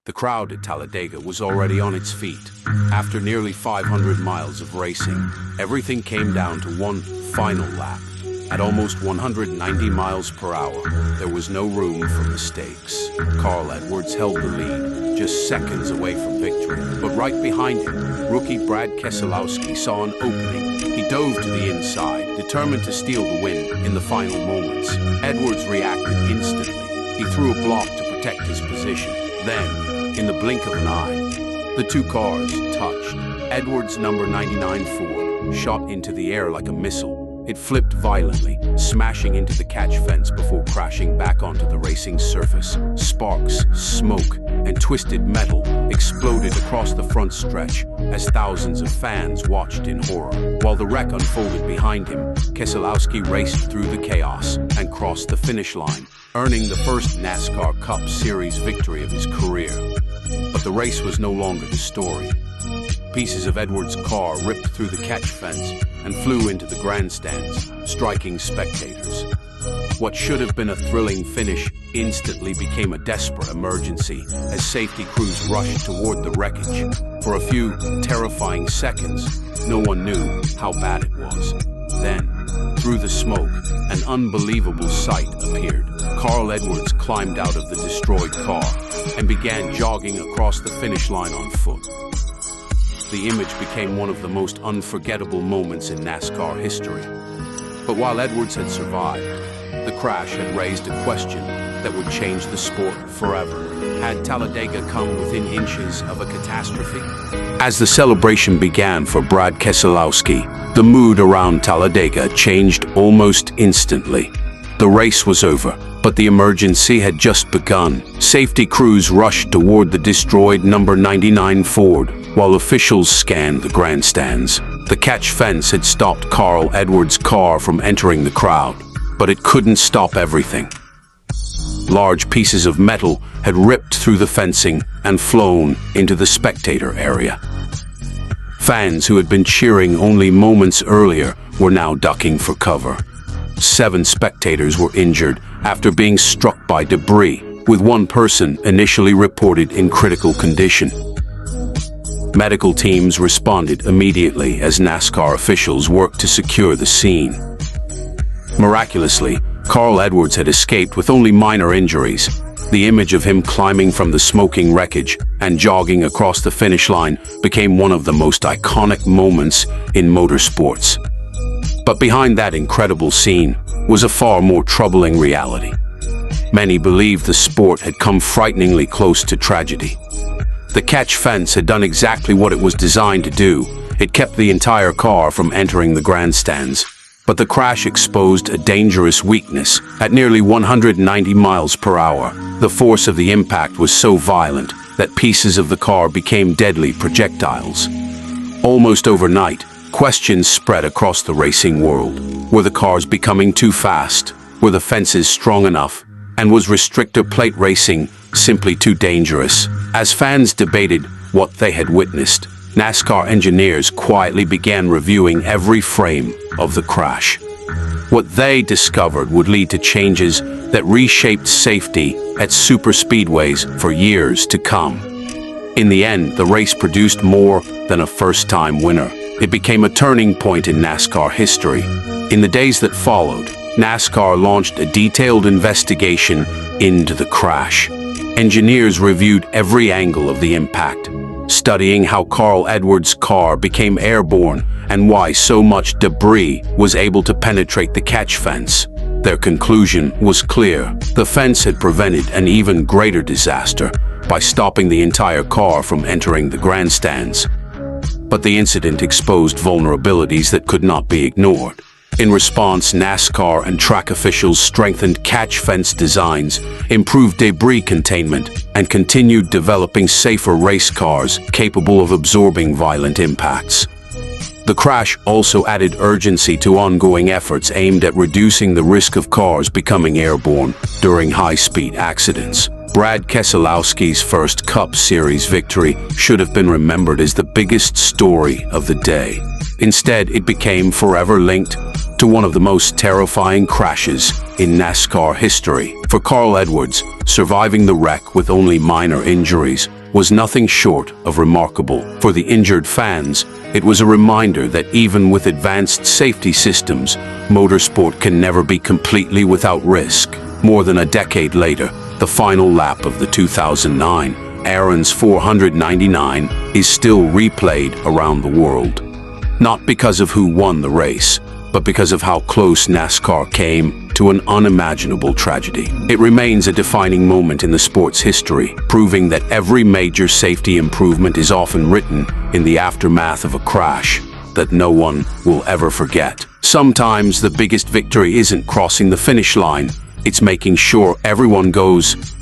The crowd at Talladega was already on its feet. After nearly 500 miles of racing, everything came down to one final lap. At almost 190 miles per hour, there was no room for mistakes. Carl Edwards held the lead, just seconds away from victory. But right behind him, rookie Brad Keselowski saw an opening. He dove to the inside, determined to steal the win in the final moments. Edwards reacted instantly. He threw a block to protect his position. Then, in the blink of an eye, the two cars touched. Edwards' number 99 Ford shot into the air like a missile. It flipped violently, smashing into the catch fence before crashing back onto the racing surface. Sparks, smoke, and twisted metal exploded across the front stretch as thousands of fans watched in horror. While the wreck unfolded behind him, Keselowski raced through the chaos and crossed the finish line, earning the first NASCAR Cup Series victory of his career. But the race was no longer the story. Pieces of Edwards' car ripped through the catch fence and flew into the grandstands, striking spectators. What should have been a thrilling finish instantly became a desperate emergency as safety crews rushed toward the wreckage. For a few terrifying seconds, no one knew how bad it was. Then, through the smoke, an unbelievable sight appeared. Carl Edwards climbed out of the destroyed car and began jogging across the finish line on foot. The image became one of the most unforgettable moments in NASCAR history. But while Edwards had survived, the crash had raised a question that would change the sport forever. Had Talladega come within inches of a catastrophe? As the celebration began for Brad Keselowski, the mood around Talladega changed almost instantly. The race was over, but the emergency had just begun. Safety crews rushed toward the destroyed number 99 Ford, while officials scanned the grandstands. The catch fence had stopped Carl Edwards' car from entering the crowd, but it couldn't stop everything. Large pieces of metal had ripped through the fencing and flown into the spectator area. Fans who had been cheering only moments earlier were now ducking for cover. 7 spectators were injured after being struck by debris, with one person initially reported in critical condition. Medical teams responded immediately as NASCAR officials worked to secure the scene. Miraculously, Carl Edwards had escaped with only minor injuries. The image of him climbing from the smoking wreckage and jogging across the finish line became one of the most iconic moments in motorsports. But behind that incredible scene was a far more troubling reality. Many believed the sport had come frighteningly close to tragedy. The catch fence had done exactly what it was designed to do. It kept the entire car from entering the grandstands. But the crash exposed a dangerous weakness. At nearly 190 miles per hour, the force of the impact was so violent that pieces of the car became deadly projectiles. Almost overnight, questions spread across the racing world. Were the cars becoming too fast? Were the fences strong enough? And was restrictor plate racing simply too dangerous? As fans debated what they had witnessed, NASCAR engineers quietly began reviewing every frame of the crash. What they discovered would lead to changes that reshaped safety at superspeedways for years to come. In the end, the race produced more than a first-time winner. It became a turning point in NASCAR history. In the days that followed, NASCAR launched a detailed investigation into the crash. Engineers reviewed every angle of the impact, studying how Carl Edwards' car became airborne and why so much debris was able to penetrate the catch fence. Their conclusion was clear. The fence had prevented an even greater disaster by stopping the entire car from entering the grandstands. But the incident exposed vulnerabilities that could not be ignored. In response, NASCAR and track officials strengthened catch fence designs, improved debris containment, and continued developing safer race cars capable of absorbing violent impacts. The crash also added urgency to ongoing efforts aimed at reducing the risk of cars becoming airborne during high-speed accidents. Brad Keselowski's first Cup Series victory should have been remembered as the biggest story of the day. Instead, it became forever linked to one of the most terrifying crashes in NASCAR history. For Carl Edwards, surviving the wreck with only minor injuries was nothing short of remarkable. For the injured fans, it was a reminder that even with advanced safety systems, motorsport can never be completely without risk. More than a decade later, the final lap of the 2009 Aaron's 499 is still replayed around the world. Not because of who won the race, but because of how close NASCAR came to an unimaginable tragedy. It remains a defining moment in the sport's history, proving that every major safety improvement is often written in the aftermath of a crash that no one will ever forget. Sometimes the biggest victory isn't crossing the finish line, it's making sure everyone goes